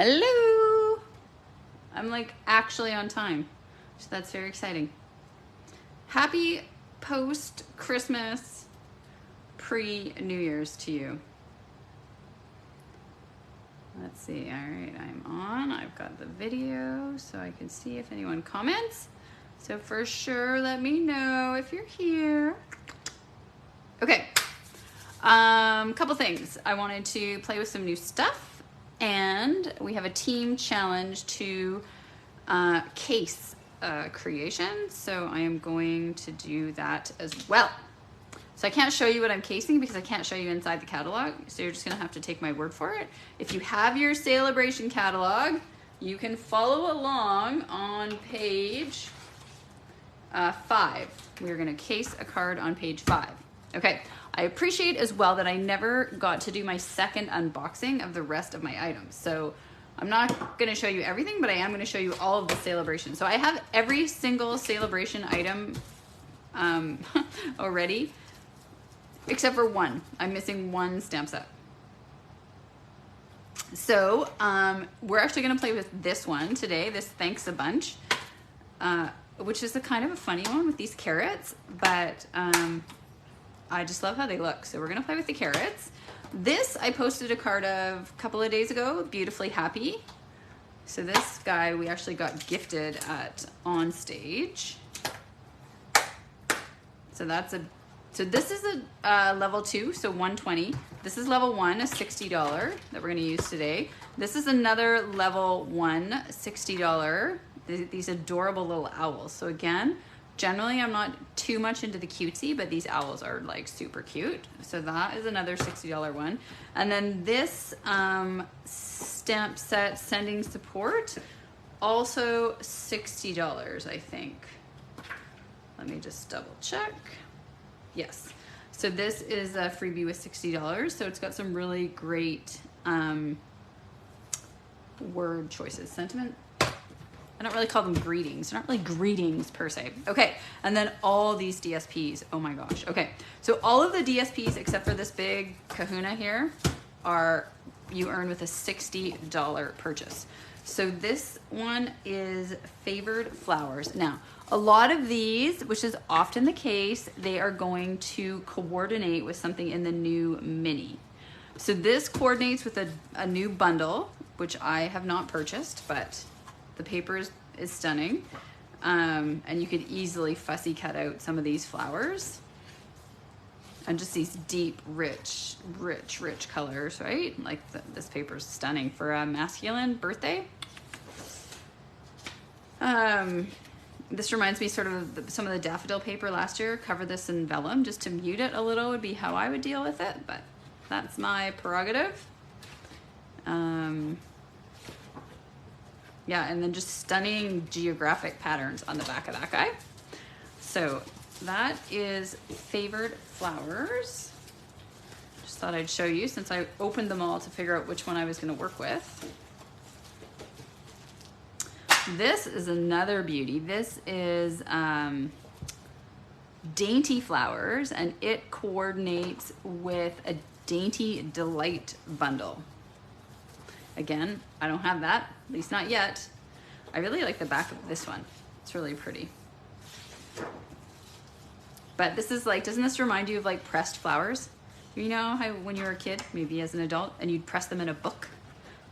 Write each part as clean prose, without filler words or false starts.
Hello! I'm like actually on time, so that's very exciting. Happy post-Christmas, pre-New Year's to you. Let's see, all right, I'm on. I've got the video so I can see if anyone comments. So for sure, let me know if you're here. Okay, couple things. I wanted to play with some new stuff, and we have a team challenge to case creation. So I am going to do that as well. So I can't show you what I'm casing because I can't show you inside the catalog. So you're just gonna have to take my word for it. If you have your Saleabration catalog, you can follow along on page 5. We're gonna case a card on page 5. Okay, I appreciate as well that I never got to do my second unboxing of the rest of my items. So I'm not gonna show you everything, but I am gonna show you all of the Saleabration. So I have every single Saleabration item already, except for one. I'm missing one stamp set. So we're actually gonna play with this one today, this Thanks a Bunch, which is a kind of a funny one with these carrots, but I just love how they look. So we're gonna play with the carrots. This I posted a card of a couple of days ago, Beautifully Happy. So this guy we actually got gifted at On Stage. So that's a, so this is a level 2, so 120. This is level 1, a $60 that we're gonna use today. This is another level 1, $60. These adorable little owls. So again, generally I'm not too much into the cutesy, but these owls are like super cute. So that is another $60 one. And then this stamp set, Sending Support, also $60, I think. Let me just double check. Yes. So this is a freebie with $60. So it's got some really great word choices. Sentiment. I don't really call them greetings. They're not really greetings per se. Okay, and then all these DSPs. Oh my gosh. Okay, so all of the DSPs except for this big kahuna here are you earn with a $60 purchase. So this one is Favored Flowers. Now, a lot of these, which is often the case, they are going to coordinate with something in the new mini. So this coordinates with a new bundle, which I have not purchased, but the paper is stunning. And you could easily fussy cut out some of these flowers. And just these deep, rich colors, right? Like this paper is stunning for a masculine birthday. This reminds me sort of some of the daffodil paper last year. Cover this in vellum just to mute it a little would be how I would deal with it, but that's my prerogative. Yeah, and then just stunning geographic patterns on the back of that guy. So that is Favored Flowers. Just thought I'd show you since I opened them all to figure out which one I was gonna work with. This is another beauty. This is Dainty Flowers, and it coordinates with a Dainty Delight bundle. Again, I don't have that, at least not yet. I really like the back of this one. It's really pretty. But this is like, doesn't this remind you of like pressed flowers? You know how when you were a kid, maybe as an adult, and you'd press them in a book?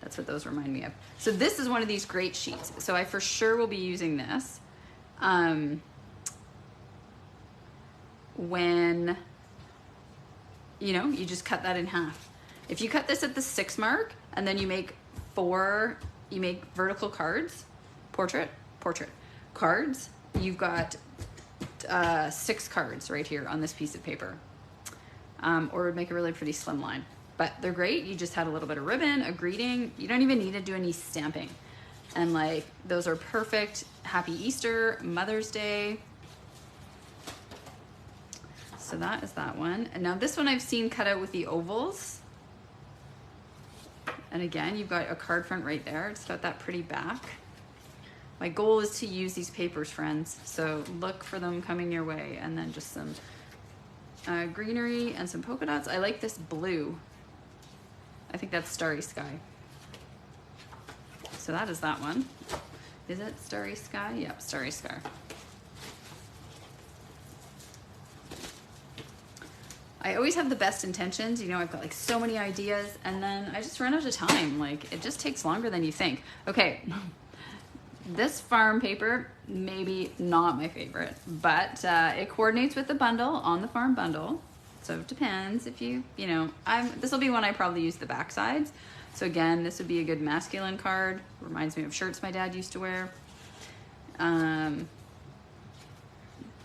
That's what those remind me of. So this is one of these great sheets. So I for sure will be using this when, you know, you just cut that in half. If you cut this at the 6 mark and then you make vertical cards, portrait cards, you've got 6 cards right here on this piece of paper. Or it would make a really pretty slim line. But they're great. You just had a little bit of ribbon, a greeting. You don't even need to do any stamping. And like, those are perfect. Happy Easter, Mother's Day. So that is that one. And now this one I've seen cut out with the ovals. And again, you've got a card front right there. It's got that pretty back. My goal is to use these papers, friends. So look for them coming your way. And then just some greenery and some polka dots. I like this blue. I think that's Starry Sky. So that is that one. Is it Starry Sky? Yep, Starry Sky. I always have the best intentions, you know, I've got like so many ideas and then I just run out of time. Like it just takes longer than you think. Okay, this farm paper, maybe not my favorite, but it coordinates with the bundle on the farm bundle. So it depends if you know, this will be one I probably use the back sides. So again, this would be a good masculine card. Reminds me of shirts my dad used to wear.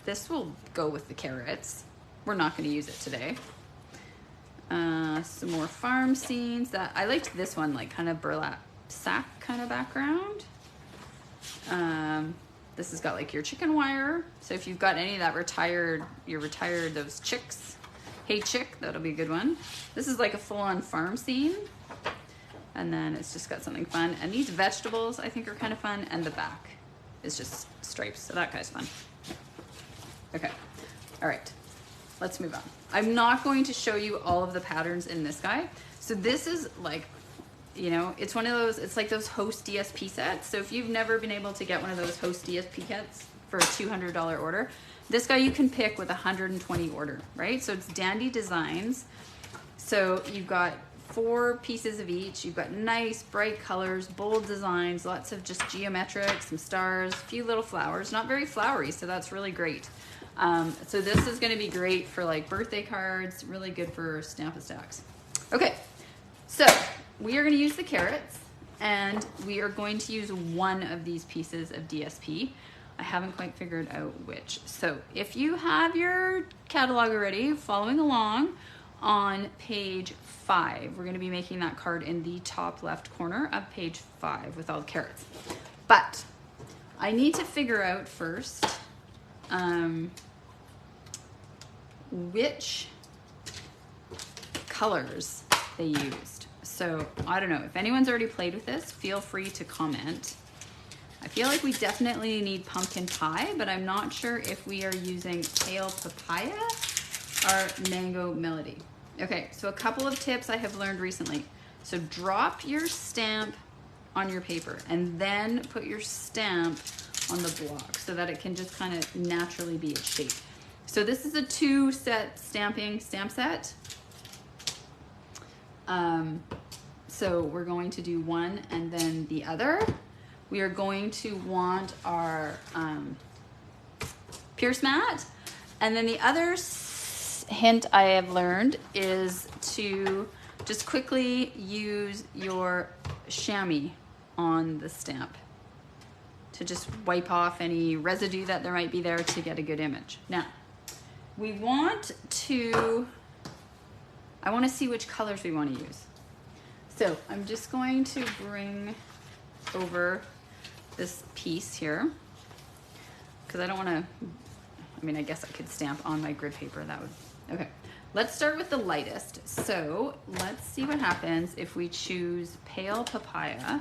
This will go with the carrots. We're not going to use it today. Some more farm scenes. That I liked this one, like kind of burlap sack kind of background. This has got like your chicken wire. So if you've got any of that you're retired those chicks. Hey chick, that'll be a good one. This is like a full-on farm scene. And then it's just got something fun. And these vegetables I think are kind of fun. And the back is just stripes. So that guy's fun. Okay. All right. Let's move on. I'm not going to show you all of the patterns in this guy. So this is like, you know, it's one of those, it's like those Host DSP sets. So if you've never been able to get one of those Host DSP kits for a $200 order, this guy you can pick with a 120 order, right? So it's Dandy Designs. So you've got 4 pieces of each. You've got nice bright colors, bold designs, lots of just geometric, some stars, a few little flowers, not very flowery. So that's really great. So this is going to be great for like birthday cards, really good for Stamp-A-Stacks. Okay, so we are going to use the carrots and we are going to use one of these pieces of DSP. I haven't quite figured out which. So if you have your catalog already, following along on page 5, we're going to be making that card in the top left corner of page 5 with all the carrots. But I need to figure out first which colors they used. So I don't know if anyone's already played with this, feel free to comment. I feel like we definitely need pumpkin pie, but I'm not sure if we are using pale papaya or mango melody. Okay, so a couple of tips I have learned recently. So drop your stamp on your paper and then put your stamp on the block so that it can just kind of naturally be its shape. So this is a 2-set stamp set. So we're going to do one and then the other. We are going to want our Pierce mat. And then the other hint I have learned is to just quickly use your chamois on the stamp to just wipe off any residue that there might be there to get a good image. Now, we want to, I want to see which colors we want to use. So I'm just going to bring over this piece here because I don't want to, I mean, I guess I could stamp on my grid paper. That would, okay. Let's start with the lightest. So let's see what happens if we choose pale papaya. I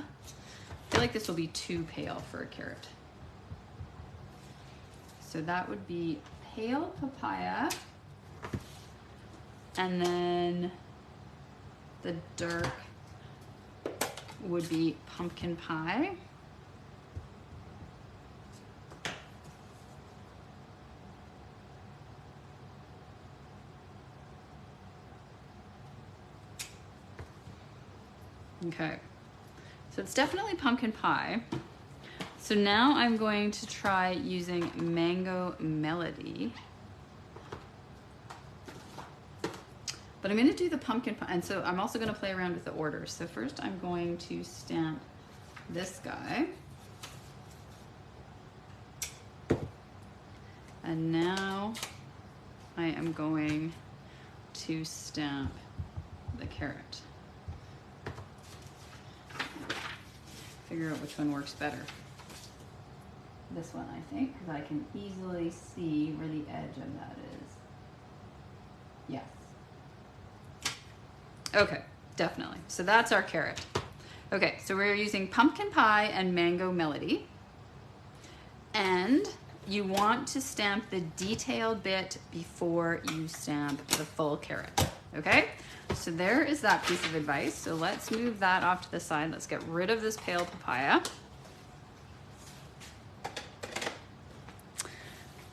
feel like this will be too pale for a carrot. So that would be pale papaya. And then the dark would be pumpkin pie. Okay, so it's definitely pumpkin pie. So now I'm going to try using Mango Melody. But I'm gonna do the pumpkin pie, and so I'm also gonna play around with the orders. So first I'm going to stamp this guy. And now I am going to stamp the carrot. Figure out which one works better. This one, I think, because I can easily see where the edge of that is. Yes. Okay, definitely. So that's our carrot. Okay, so we're using pumpkin pie and mango melody. And you want to stamp the detailed bit before you stamp the full carrot. Okay, so there is that piece of advice. So let's move that off to the side. Let's get rid of this pale papaya.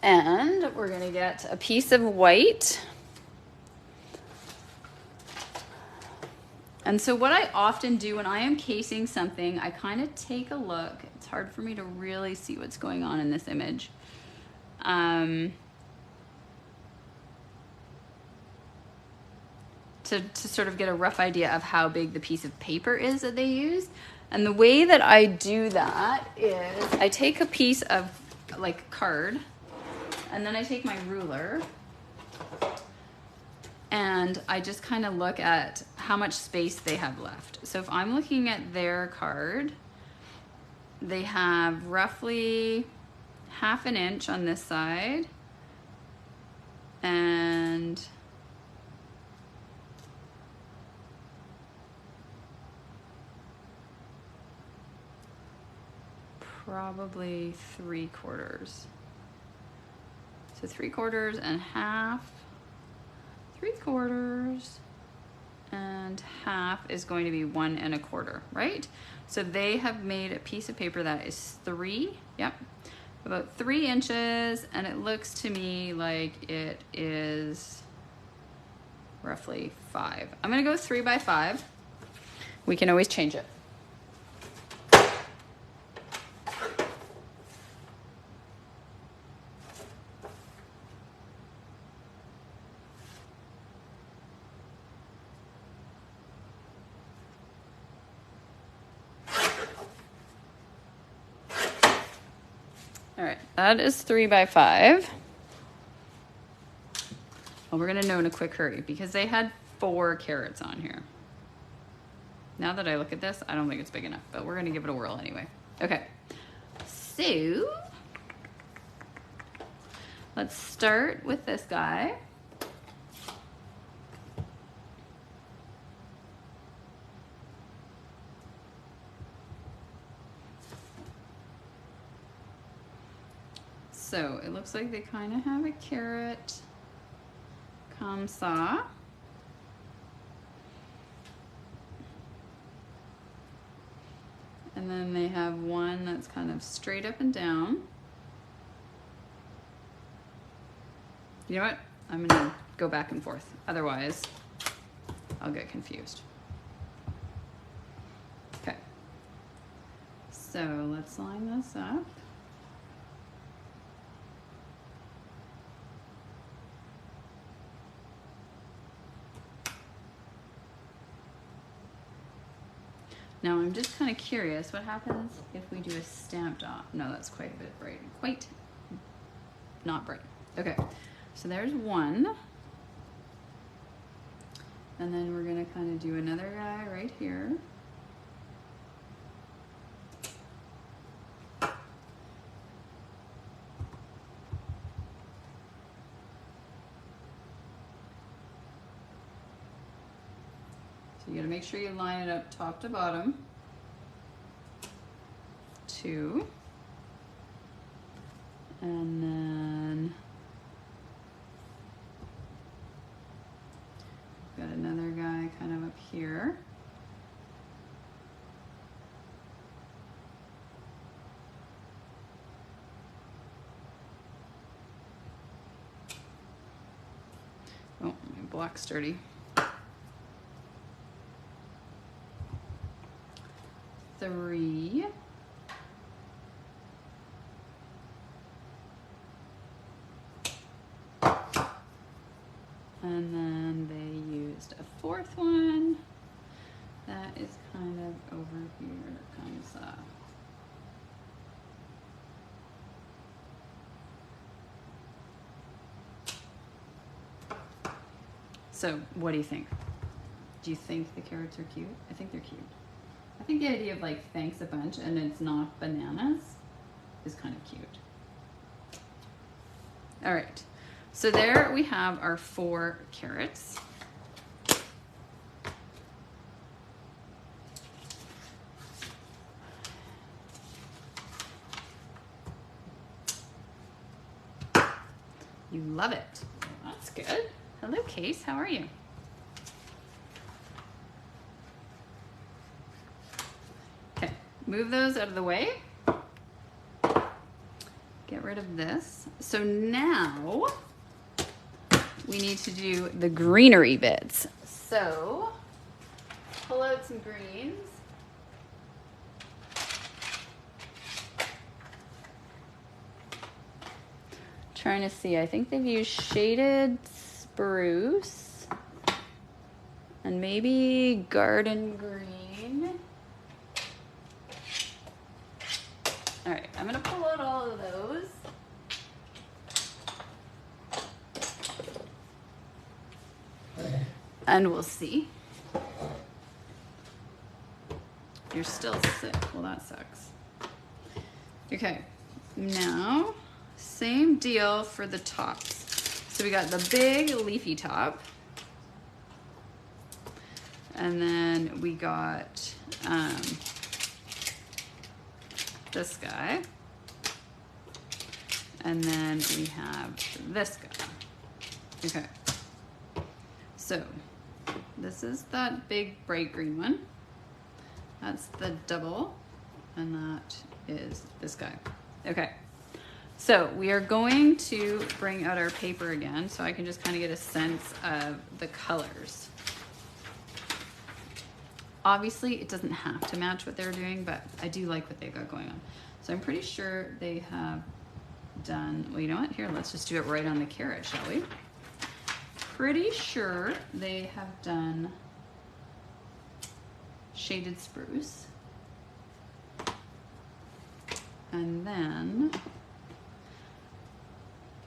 And we're gonna get a piece of white. And so what I often do when I am casing something, I kind of take a look. It's hard for me to really see what's going on in this image. To sort of get a rough idea of how big the piece of paper is that they use. And the way that I do that is I take a piece of like card, and then I take my ruler and I just kind of look at how much space they have left. So if I'm looking at their card, they have roughly 1/2 inch on this side and probably 3/4. So 3/4 and 1/2. 3/4 and 1/2 is going to be 1 1/4, right? So they have made a piece of paper that is about 3 inches, and it looks to me like it is roughly 5. I'm gonna go 3 by 5. We can always change it. All right, that is 3 by 5. Well, we're gonna know in a quick hurry because they had 4 carrots on here. Now that I look at this, I don't think it's big enough, but we're gonna give it a whirl anyway. Okay, so let's start with this guy. So it looks like they kind of have a carrot comme ça. And then they have one that's kind of straight up and down. You know what? I'm gonna go back and forth. Otherwise, I'll get confused. Okay. So let's line this up. Now I'm just kind of curious, what happens if we do a stamped off? No, that's quite a bit bright. Quite not bright. Okay, so there's one. And then we're gonna kind of do another guy right here. You gotta make sure you line it up top to bottom. 2. And then got another guy kind of up here. Oh, my block's dirty. 3. And then they used a 4th one that is kind of over here, comes up. So what do you think? Do you think the carrots are cute? I think they're cute. I think the idea of like thanks a bunch and it's not bananas is kind of cute. All right, so there we have our 4 carrots. You love it. That's good. Hello, Case, how are you? move those out of the way. Get rid of this. So now we need to do the greenery bits. So pull out some greens. Trying to see, I think they've used shaded spruce and maybe garden green. All right, I'm gonna pull out all of those. And we'll see. You're still sick. Well, that sucks. Okay, now same deal for the tops. So we got the big leafy top. And then we got this guy. And then we have this guy. Okay. So this is that big bright green one. That's the double. And that is this guy. Okay. So we are going to bring out our paper again so I can just kind of get a sense of the colors. Obviously, it doesn't have to match what they're doing, but I do like what they've got going on. So I'm pretty sure they have done, well, you know what? Here, let's just do it right on the carrot, shall we? Pretty sure they have done shaded spruce. And then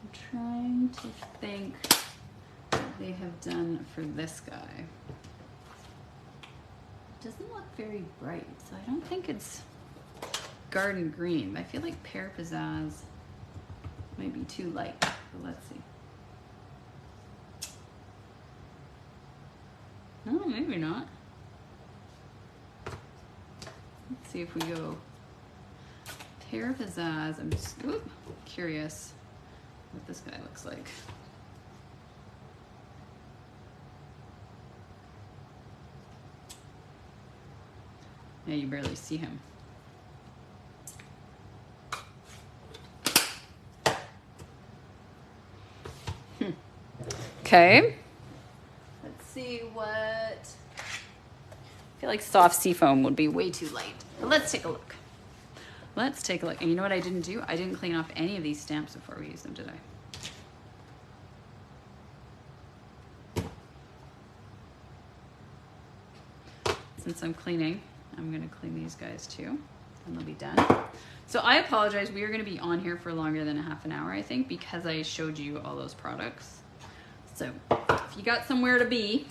I'm trying to think what they have done for this guy. Doesn't look very bright, so I don't think it's garden green. I feel like pear pizzazz might be too light, but let's see. No, maybe not. Let's see if we go pear pizzazz. I'm just curious what this guy looks like. Yeah, you barely see him. Okay. Let's see what... I feel like soft seafoam would be way too light. But let's take a look. Let's take a look. And you know what I didn't do? I didn't clean off any of these stamps before we used them, did I? Since I'm cleaning, I'm gonna clean these guys too, and they'll be done. So I apologize, we are gonna be on here for longer than a half an hour, I think, because I showed you all those products. So if you got somewhere to be,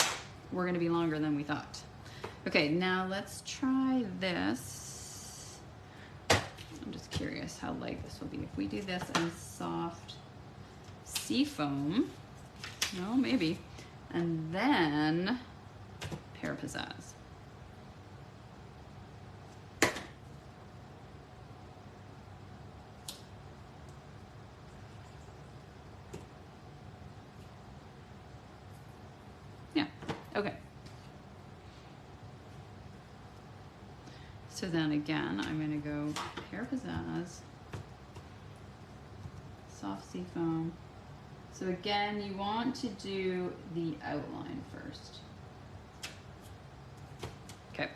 we're gonna be longer than we thought. Okay, now let's try this. I'm just curious how light this will be. If we do this in soft seafoam, no, maybe, and then pear pizzazz. Okay. So then again, I'm going to go pear pizzazz, soft seafoam. So again, you want to do the outline first. Okay.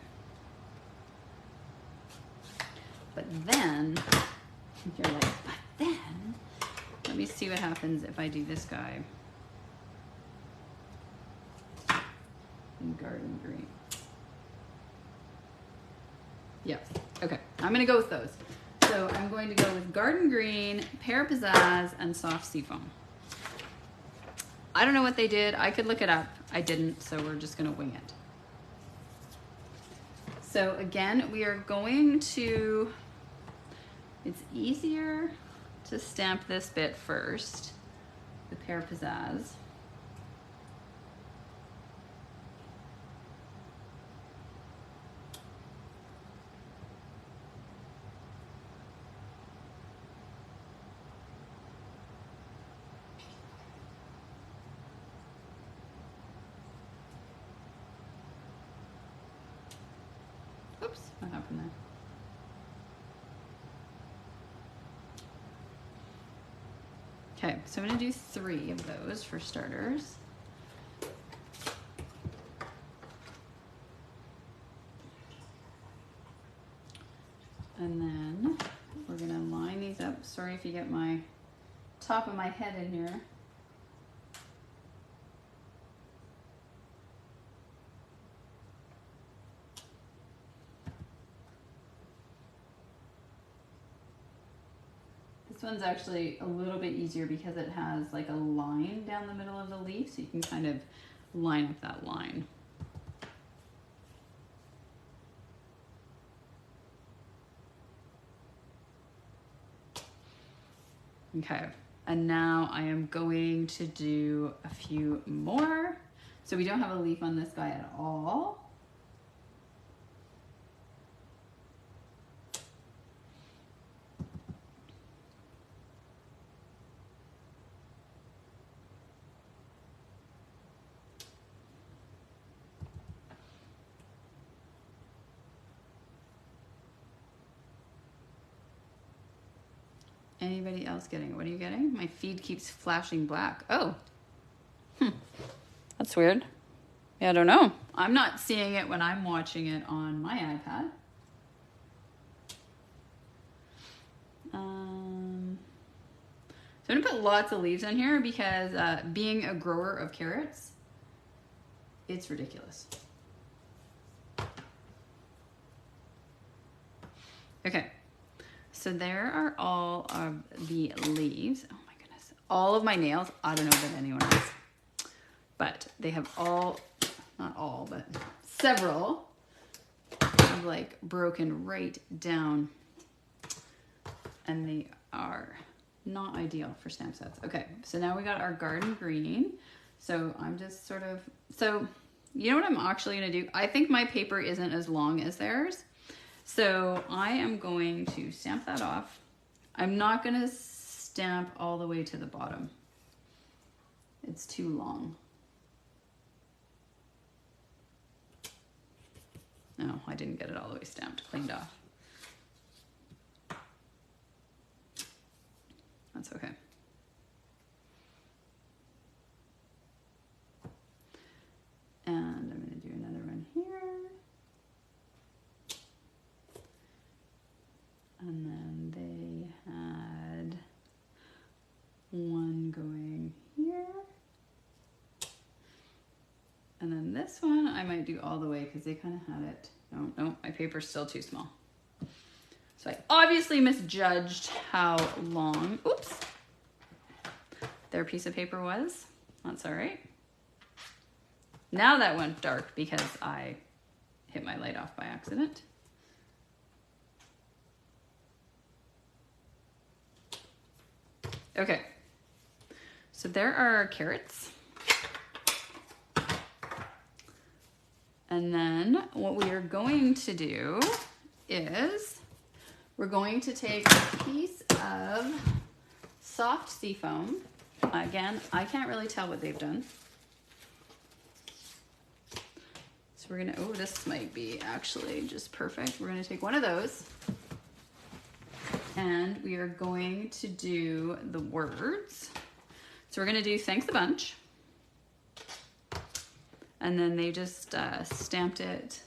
But then, you're like, but then, let me see what happens if I do this guy. Garden green. Yep. Okay. I'm going to go with those. So I'm going to go with garden green, pear pizzazz, and soft seafoam. I don't know what they did. I could look it up. I didn't, so we're just going to wing it. So again, we are going to, it's easier to stamp this bit first, the pear pizzazz. Oops, what happened there? Okay, so I'm gonna do 3 of those for starters. And then we're gonna line these up. Sorry if you get my top of my head in here. This one's actually a little bit easier because it has like a line down the middle of the leaf, so you can kind of line up that line. Okay, and now I am going to do a few more. So we don't have a leaf on this guy at all. Anybody else getting it? What are you getting? My feed keeps flashing black. Oh, that's weird. Yeah, I don't know. I'm not seeing it when I'm watching it on my iPad. So I'm gonna put lots of leaves on here because being a grower of carrots, it's ridiculous. Okay. So there are all of the leaves. Oh my goodness. All of my nails. I don't know about anyone else. But they have all, not all, but several have like broken right down. And they are not ideal for stamp sets. Okay, so now we got our garden green. So I'm just sort of, so you know what I'm actually gonna do? I think my paper isn't as long as theirs. So I am going to stamp that off. I'm not gonna stamp all the way to the bottom. It's too long. No, I didn't get it all the way stamped, cleaned off. That's okay. And I'm gonna do another one here. And then they had one going here. And then this one I might do all the way because they kind of had it. No, my paper's still too small. So I obviously misjudged how long, oops, their piece of paper was. That's all right. Now that went dark because I hit my light off by accident. Okay, so there are our carrots. And then what we are going to do is we're going to take a piece of soft seafoam. Again, I can't really tell what they've done. So we're gonna, oh, this might be actually just perfect. We're gonna take one of those and we are going to do the words. So we're gonna do thanks a bunch. And then they just stamped it.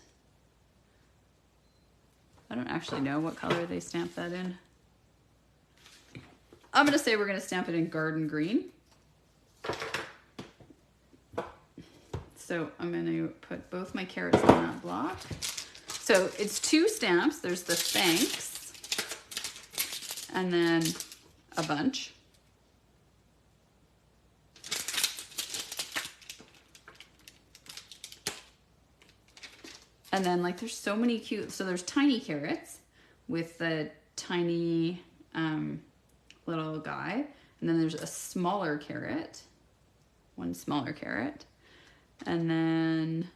I don't actually know what color they stamped that in. I'm gonna say we're gonna stamp it in garden green. So I'm gonna put both my carrots on that block. So it's 2 stamps. There's the thanks and then a bunch. And then like there's so many cute, so there's tiny carrots with the tiny little guy. And then there's a smaller carrot, one smaller carrot. And then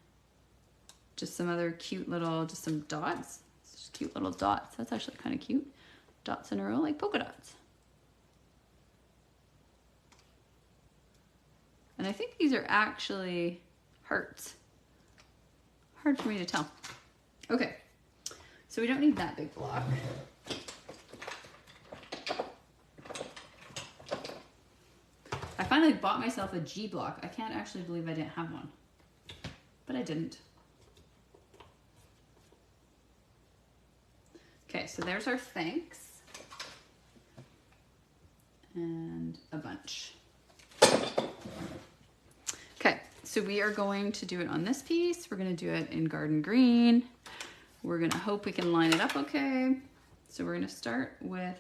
just some other cute little, just some dots. It's just cute little dots. That's actually kind of cute. Dots in a row, like polka dots. And I think these are actually hearts. Hard for me to tell. Okay, so we don't need that big block. kind of bought myself a G block. I can't actually believe I didn't have one, but I didn't. Okay, so there's our thanks and a bunch. Okay, so we are going to do it on this piece. We're gonna do it in garden green. We're gonna hope we can line it up okay. So we're gonna start with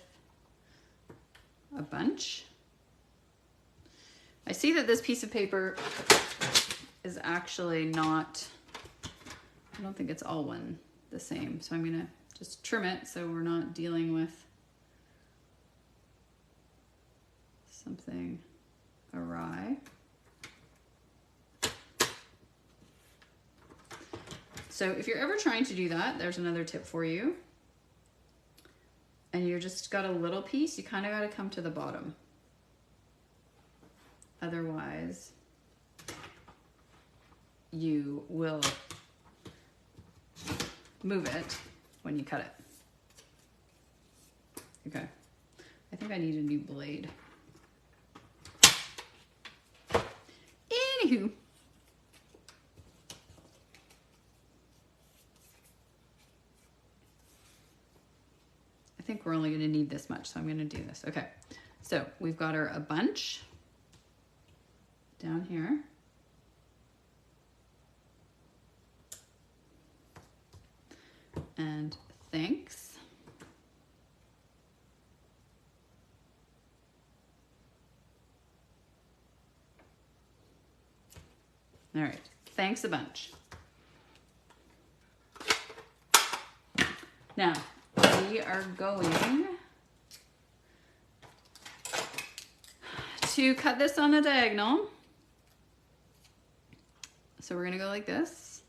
a bunch. I see that this piece of paper is actually not, I don't think it's all one the same. So I'm gonna just trim it so we're not dealing with something awry. So if you're ever trying to do that, there's another tip for you. And you're just got a little piece, you kind of got to come to the bottom. Otherwise, you will move it when you cut it. Okay, I think I need a new blade. Anywho. I think we're only going to need this much, so I'm going to do this. Okay, so we've got our a bunch down here. And thanks. All right, thanks a bunch. Now, we are going to cut this on a diagonal. So we're gonna go like this.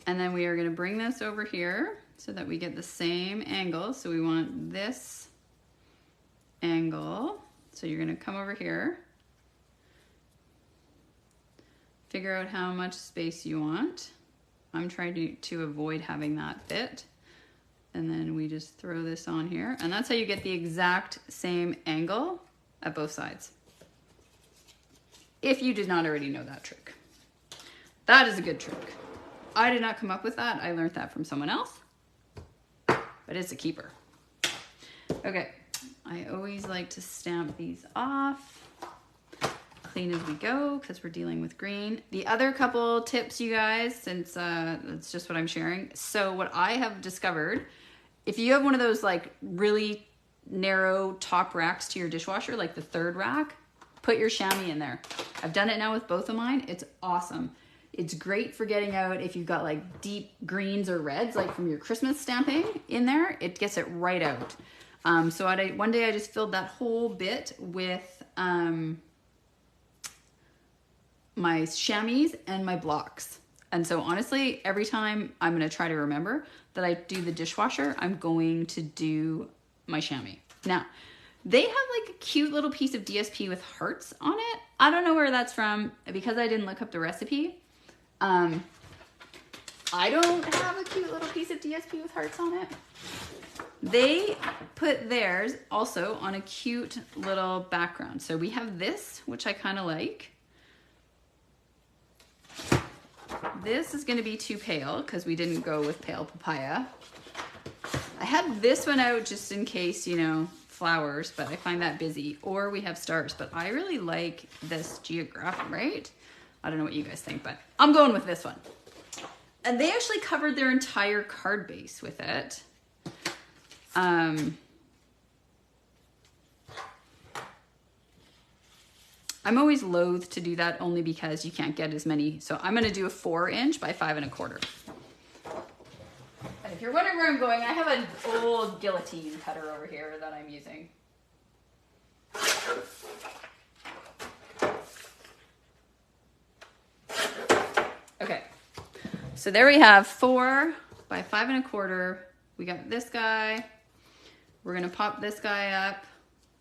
And then we are gonna bring this over here so that we get the same angle. So we want this angle. So you're gonna come over here, figure out how much space you want. I'm trying to avoid having that bit. And then we just throw this on here. And that's how you get the exact same angle at both sides. If you did not already know that trick. That is a good trick. I did not come up with that. I learned that from someone else, but it's a keeper. Okay, I always like to stamp these off. Clean as we go because we're dealing with green. The other couple tips, you guys, since that's just what I'm sharing. So what I have discovered, if you have one of those like really narrow top racks to your dishwasher, like the third rack, put your chamois in there. I've done it now with both of mine. It's awesome. It's great for getting out if you've got like deep greens or reds, like from your Christmas stamping in there, it gets it right out. So one day I just filled that whole bit with my chamois and my blocks. And so honestly, every time I'm gonna try to remember that I do the dishwasher, I'm going to do my chamois. Now, they have like a cute little piece of DSP with hearts on it. I don't know where that's from because I didn't look up the recipe. I don't have a cute little piece of DSP with hearts on it. They put theirs also on a cute little background. So we have this, which I kind of like. This is going to be too pale because we didn't go with pale papaya. I had this one out just in case, you know, flowers, but I find that busy. Or we have stars, but I really like this geographic, right? I don't know what you guys think, but I'm going with this one. And they actually covered their entire card base with it. I'm always loath to do that only because you can't get as many. So I'm gonna do a 4" by 5 1/4. And if you're wondering where I'm going, I have an old guillotine cutter over here that I'm using. Okay, so there we have 4 by 5 1/4. We got this guy. We're gonna pop this guy up.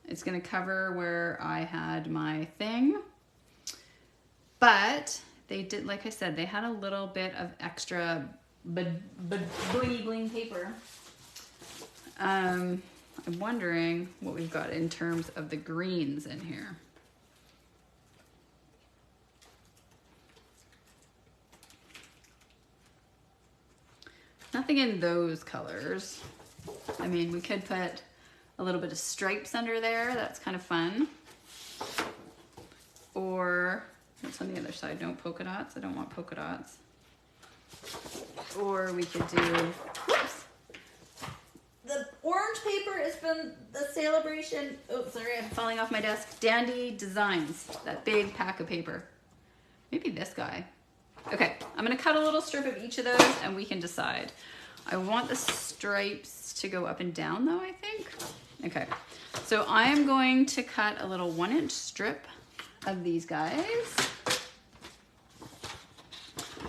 It's gonna cover where I had my thing. But they did, like I said, they had a little bit of extra bling bling paper. I'm wondering what we've got in terms of the greens in here. Nothing in those colors. I mean, we could put a little bit of stripes under there. That's kind of fun. Or, what's on the other side? No polka dots. I don't want polka dots. Or we could do, whoops. The orange paper has been the Saleabration, oh, sorry, I'm falling off my desk. Dandy Designs, that big pack of paper. Maybe this guy. Okay, I'm gonna cut a little strip of each of those and we can decide. I want the stripes to go up and down though, I think. Okay, so I am going to cut a little 1-inch strip of these guys.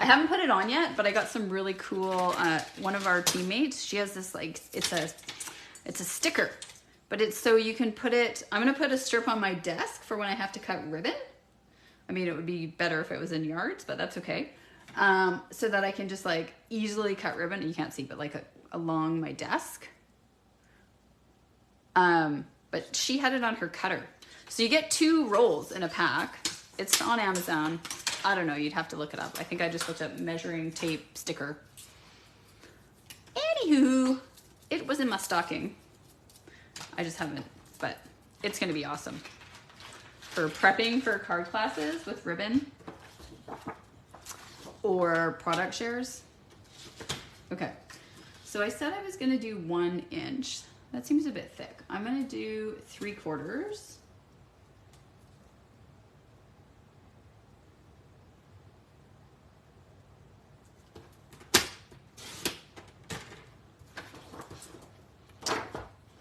I haven't put it on yet, but I got some really cool, one of our teammates, she has this like, it's a sticker, but it's so you can put it, I'm gonna put a strip on my desk for when I have to cut ribbon. I mean, it would be better if it was in yards, but that's okay. So that I can just like easily cut ribbon, you can't see, but like along my desk. But she had it on her cutter. So you get 2 rolls in a pack. It's on Amazon. I don't know, you'd have to look it up. I think I just looked up measuring tape sticker. Anywho, it was in my stocking. I just haven't, but it's gonna be awesome. For prepping for card classes with ribbon or product shares. Okay, so I said I was gonna do 1 inch. That seems a bit thick. I'm gonna do 3/4.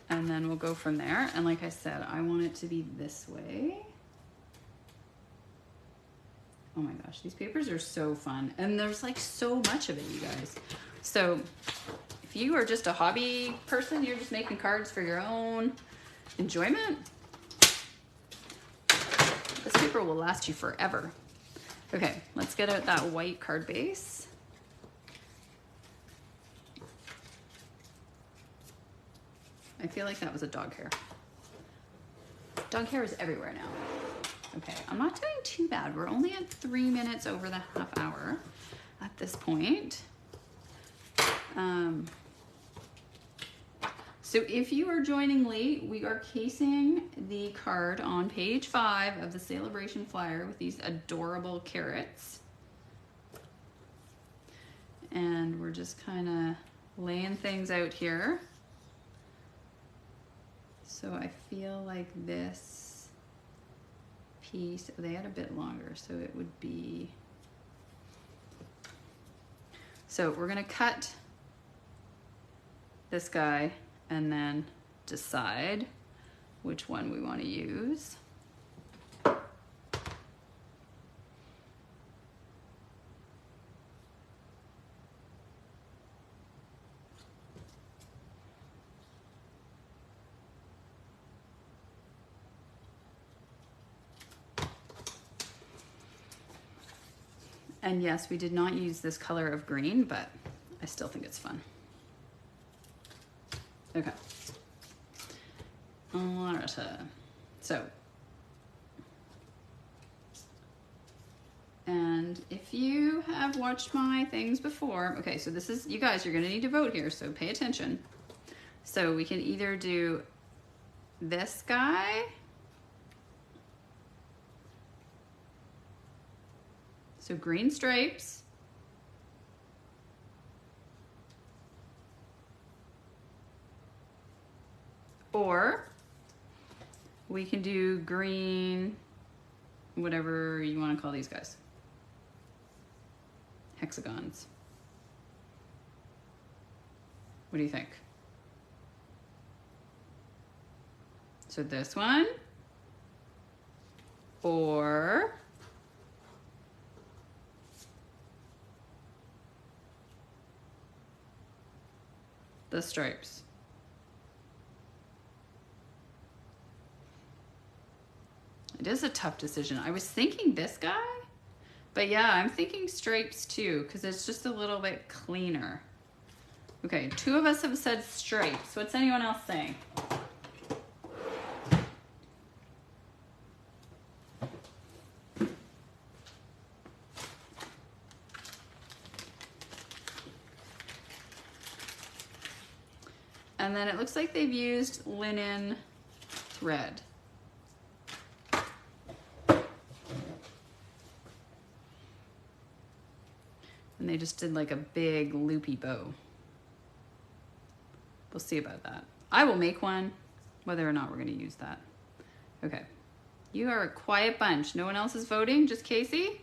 And then we'll go from there. And like I said, I want it to be this way. Oh my gosh, these papers are so fun. And there's like so much of it, you guys. So if you are just a hobby person, you're just making cards for your own enjoyment, this paper will last you forever. Okay, let's get out that white card base. I feel like that was a dog hair. Dog hair is everywhere now. Okay, I'm not doing too bad. We're only at 3 minutes over the half hour at this point. So if you are joining late, we are casing the card on page 5 of the Saleabration flyer with these adorable carrots. And we're just kind of laying things out here. So I feel like this piece, they had a bit longer, so it would be, so we're gonna cut this guy and then decide which one we want to use. And yes, we did not use this color of green, but I still think it's fun. Okay. All right. So, and if you have watched my things before, okay, so this is, you guys, you're gonna need to vote here, so pay attention. So we can either do this guy, so green stripes, or we can do green, whatever you want to call these guys, hexagons. What do you think? So this one, or the stripes. It is a tough decision. I was thinking this guy, but yeah, I'm thinking stripes too, because it's just a little bit cleaner. Okay, 2 of us have said stripes. What's anyone else saying? And then it looks like they've used linen thread. And they just did like a big loopy bow. We'll see about that. I will make one, whether or not we're gonna use that. Okay, you are a quiet bunch. No one else is voting, just Casey?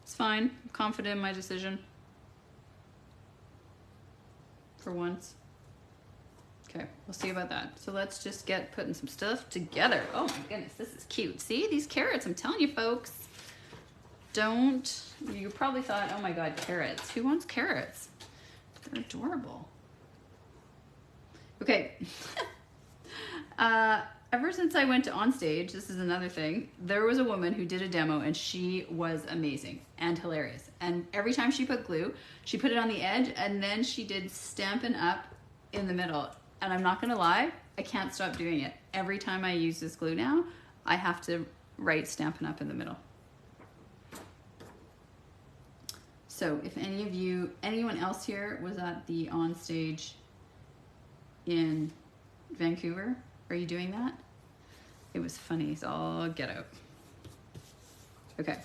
It's fine, I'm confident in my decision. For once. Okay, we'll see about that. So let's just get putting some stuff together. Oh my goodness, this is cute. See, these carrots, I'm telling you folks. You probably thought, oh my God, carrots. Who wants carrots? They're adorable. Okay. Ever since I went to Onstage, this is another thing, there was a woman who did a demo and she was amazing and hilarious. And every time she put glue, she put it on the edge and then she did Stampin' Up in the middle. And I'm not gonna lie, I can't stop doing it. Every time I use this glue now, I have to write Stampin' Up in the middle. So if anyone else here was at the Onstage in Vancouver, are you doing that? It was funny, so I'll get out. Okay,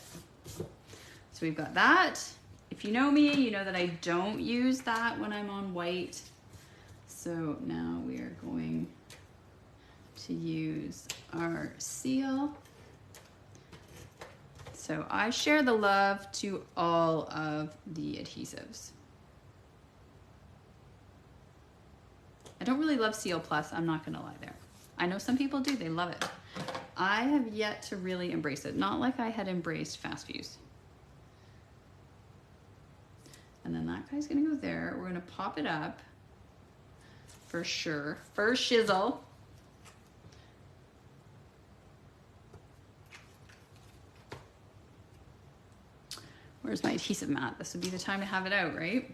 so we've got that. If you know me, you know that I don't use that when I'm on white. So now we are going to use our seal. So I share the love to all of the adhesives. I don't really love Seal Plus, I'm not gonna lie there. I know some people do, they love it. I have yet to really embrace it, not like I had embraced Fast Fuse. And then that guy's gonna go there. We're gonna pop it up for sure, for shizzle. Where's my adhesive mat? This would be the time to have it out, right?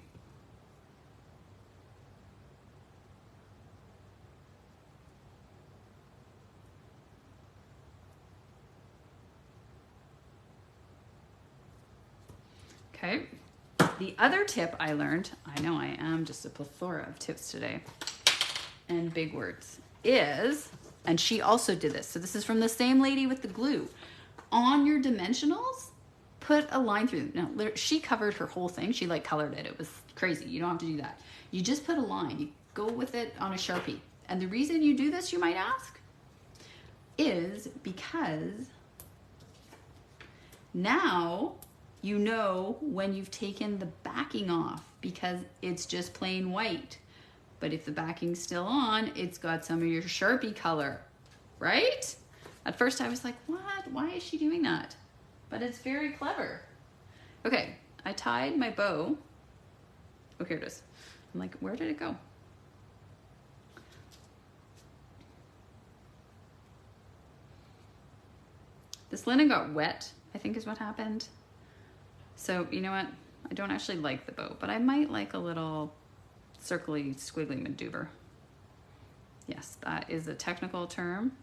Okay. The other tip I learned, I know I am just a plethora of tips today and big words, is, and she also did this, so this is from the same lady with the glue. On your dimensionals, put a line through them. Now, she covered her whole thing. She like colored it. It was crazy. You don't have to do that. You just put a line. You go with it on a Sharpie. And the reason you do this, you might ask, is because now you know when you've taken the backing off because it's just plain white. But if the backing's still on, it's got some of your Sharpie color, right? At first I was like, what? Why is she doing that? But it's very clever. Okay, I tied my bow. Oh, here it is. I'm like, where did it go? This linen got wet, I think is what happened. So, you know what? I don't actually like the bow, but I might like a little circly, squiggly maneuver. Yes, that is a technical term.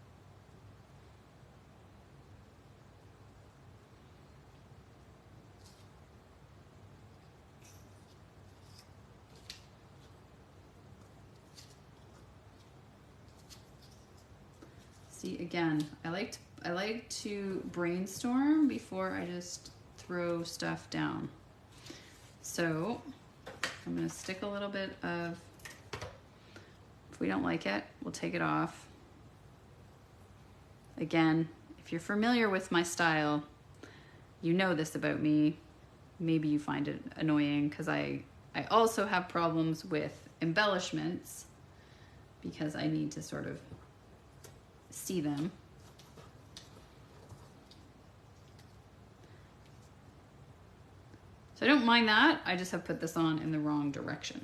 See, again, I like to brainstorm before I just throw stuff down. So I'm gonna stick a little bit of, if we don't like it, we'll take it off. Again, if you're familiar with my style, you know this about me. Maybe you find it annoying because I also have problems with embellishments because I need to sort of see them. So I don't mind that, I just have put this on in the wrong direction.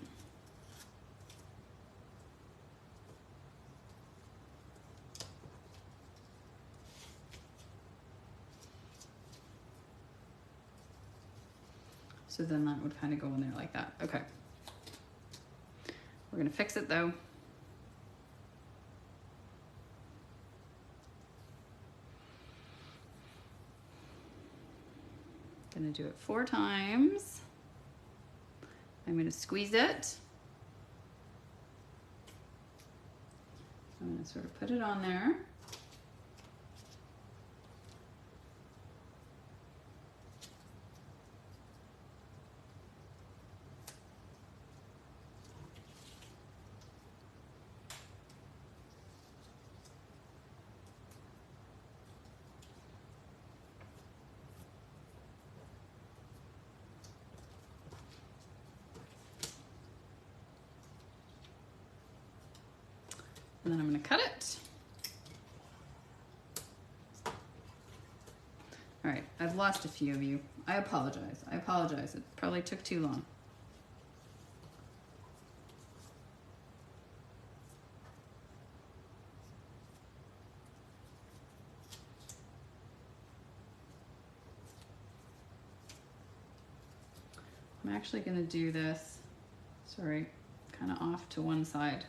So then that would kind of go in there like that. Okay. We're gonna fix it though. gonna do it 4 times. I'm gonna squeeze it. I'm gonna sort of put it on there. And then I'm going to cut it. All right, I've lost a few of you. I apologize. I apologize. It probably took too long. I'm actually going to do this, sorry, kind of off to one side.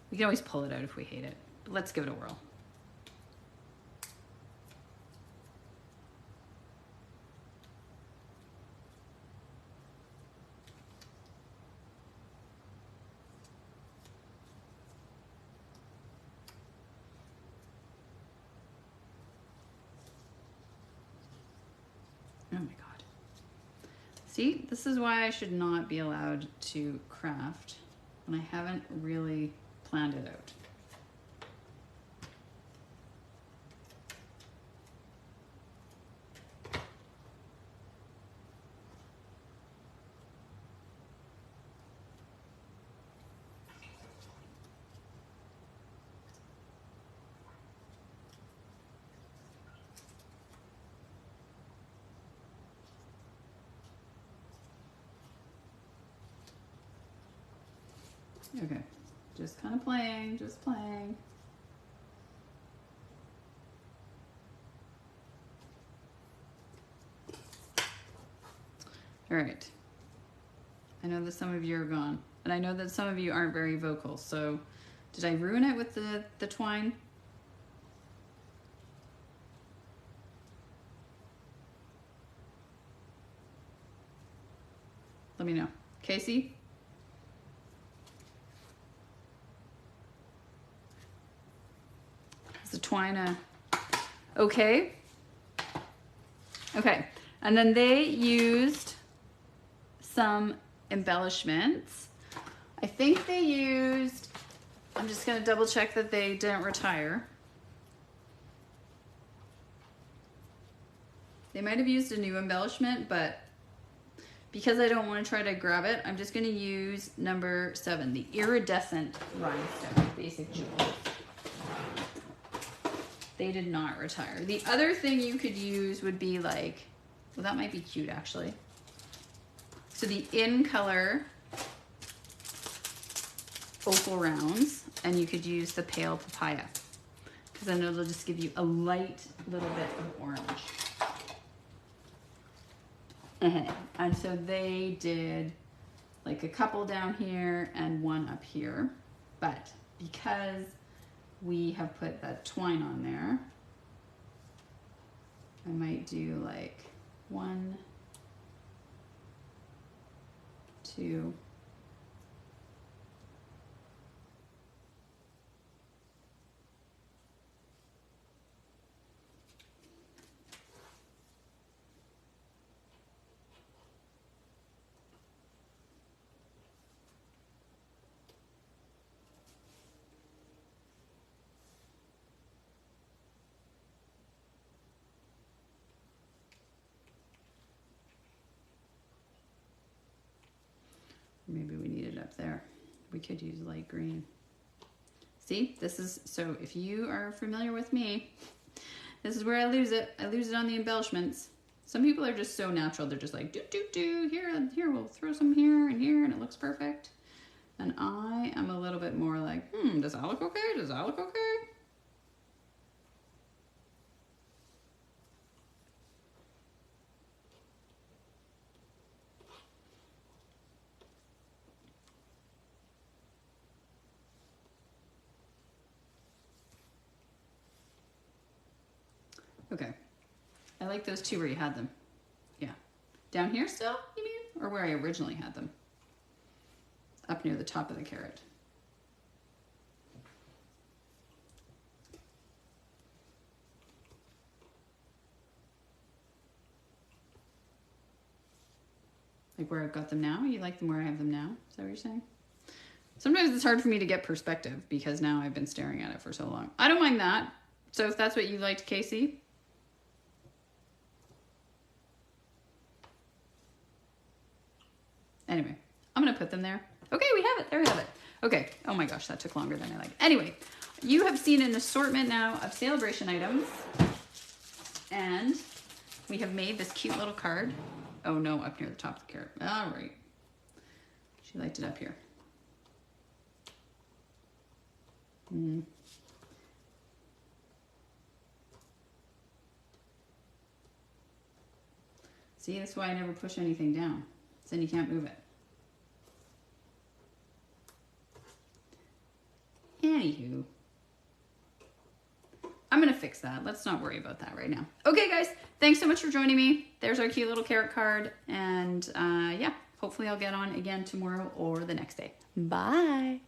We can always pull it out if we hate it, but let's give it a whirl. Oh my God. See, this is why I should not be allowed to craft when I haven't really planned it out. Okay, just kind of playing, just playing. All right. I know that some of you are gone, and I know that some of you aren't very vocal, so did I ruin it with the twine? Let me know. Casey? Is the twine okay? Okay, and then they used some embellishments. I think they used, I'm just gonna double check that they didn't retire. They might have used a new embellishment, but because I don't want to try to grab it, I'm just gonna use number 7, the iridescent rhinestone basic jewels. They did not retire. The other thing you could use would be like, well, that might be cute actually. So the in color opal rounds, and you could use the pale papaya, because then it'll just give you a light little bit of orange. And so they did like a couple down here and one up here, but because we have put that twine on there, I might do like 1, 2, maybe we need it up there. We could use light green. See, this is, so if you are familiar with me, this is where I lose it. I lose it on the embellishments. Some people are just so natural. They're just like, do, here, we'll throw some here, and it looks perfect. And I am a little bit more like, does that look okay? Does that look okay? Okay. I like those two where you had them. Yeah. Down here still, you mean? Or where I originally had them? Up near the top of the carrot. Like where I've got them now? You like them where I have them now? Is that what you're saying? Sometimes it's hard for me to get perspective because now I've been staring at it for so long. I don't mind that. So if that's what you liked, Casey. Anyway, I'm going to put them there. Okay, we have it. There we have it. Okay. Oh my gosh, that took longer than I like. Anyway, you have seen an assortment now of Saleabration items. And we have made this cute little card. Oh no, up near the top of the carrot. All right. She liked it up here. See, that's why I never push anything down. So then you can't move it. Anywho. I'm going to fix that. Let's not worry about that right now. Okay, guys. Thanks so much for joining me. There's our cute little carrot card. And yeah, hopefully I'll get on again tomorrow or the next day. Bye.